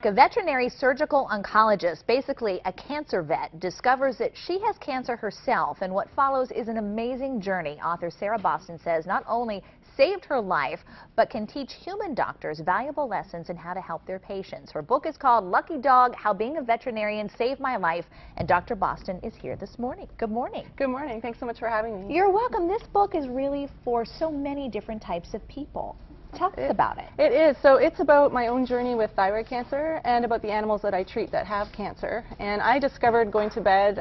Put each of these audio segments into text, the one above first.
A veterinary surgical oncologist, basically a cancer vet, discovers that she has cancer herself, and what follows is an amazing journey. Author Sarah Boston says not only saved her life, but can teach human doctors valuable lessons in how to help their patients. Her book is called Lucky Dog: How Being a Veterinarian Saved My Life, and Dr. Boston is here this morning. Good morning. Good morning. Thanks so much for having me. You're welcome. This book is really for so many different types of people. Tell us about it. It is. So it's about my own journey with thyroid cancer and about the animals that I treat that have cancer. And I discovered going to bed,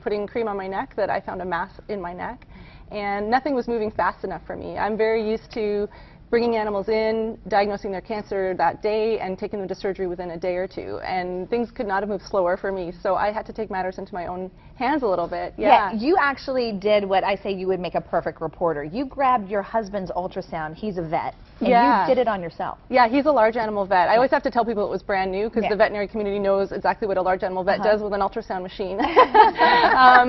putting cream on my neck, that I found a mass in my neck. And nothing was moving fast enough for me. I'm very used to bringing animals in, diagnosing their cancer that day, and taking them to surgery within a day or two. And things could not have moved slower for me, so I had to take matters into my own hands a little bit. Yeah, you actually did what I say you would make a perfect reporter. You grabbed your husband's ultrasound. He's a vet. And you did it on yourself. Yeah, he's a large animal vet. I always have to tell people it was brand new because the veterinary community knows exactly what a large animal vet does with an ultrasound machine. But I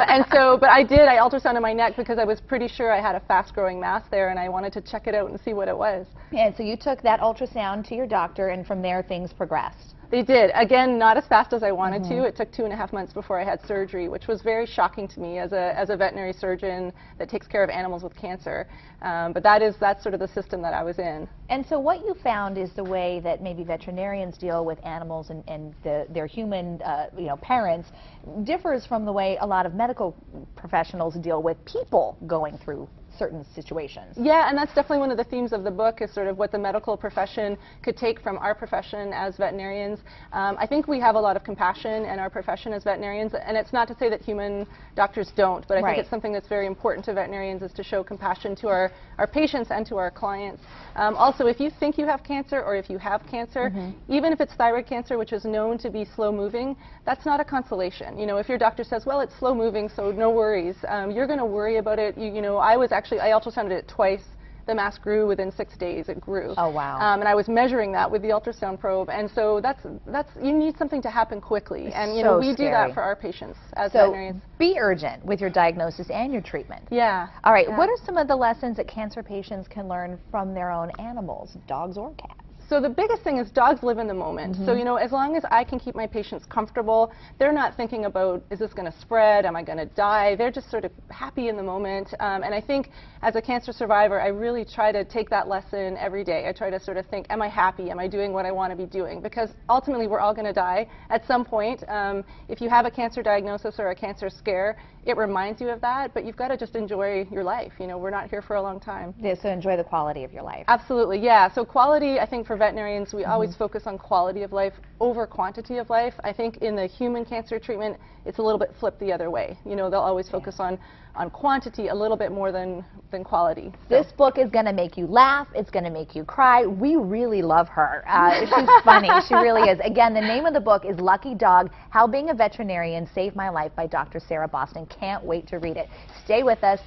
ultrasounded my neck because I was pretty sure I had a fast-growing mass there, and I wanted to check it out and see what it was. And so you took that ultrasound to your doctor, and from there things progressed. They did. Again, not as fast as I wanted to. It took 2.5 months before I had surgery, which was very shocking to me as a veterinary surgeon that takes care of animals with cancer. But that's sort of the system that I was in. And so what you found is the way that maybe veterinarians deal with animals and their human parents differs from the way a lot of medical professionals deal with people going through certain situations. Yeah, and that's definitely one of the themes of the book, is sort of what the medical profession could take from our profession as veterinarians. I think we have a lot of compassion in our profession as veterinarians, and it's not to say that human doctors don't, but I think it's something that's very important to veterinarians, is to show compassion to our patients and to our clients. Also, if you think you have cancer, or if you have cancer, even if it's thyroid cancer, which is known to be slow moving, that's not a consolation. You know, if your doctor says, well, it's slow moving, so no worries, you're going to worry about it. I ultrasounded it twice. The mass grew within 6 days. It grew. Oh, wow. And I was measuring that with the ultrasound probe, and so you need something to happen quickly, and we do that for our patients as veterinarians. Be urgent with your diagnosis and your treatment. Yeah. All right. What are some of the lessons that cancer patients can learn from their own animals, dogs or cats? So the biggest thing is dogs live in the moment. So, as long as I can keep my patients comfortable, they're not thinking about, is this going to spread? Am I going to die? They're just sort of happy in the moment. And I think as a cancer survivor, I really try to take that lesson every day. I try to sort of think, am I happy? Am I doing what I want to be doing? Because ultimately, we're all going to die at some point. If you have a cancer diagnosis or a cancer scare, it reminds you of that, but you've got to just enjoy your life. We're not here for a long time. Yeah, so enjoy the quality of your life. Absolutely, yeah. So quality, I think for veterinarians, we always focus on quality of life over quantity of life. I think in the human cancer treatment, it's a little bit flipped the other way. They'll always focus on quantity a little bit more than quality. This book is going to make you laugh. It's going to make you cry. We really love her. She's funny. She really is. Again, the name of the book is Lucky Dog: How Being a Veterinarian Saved My Life by Dr. Sarah Boston. Can't wait to read it. Stay with us.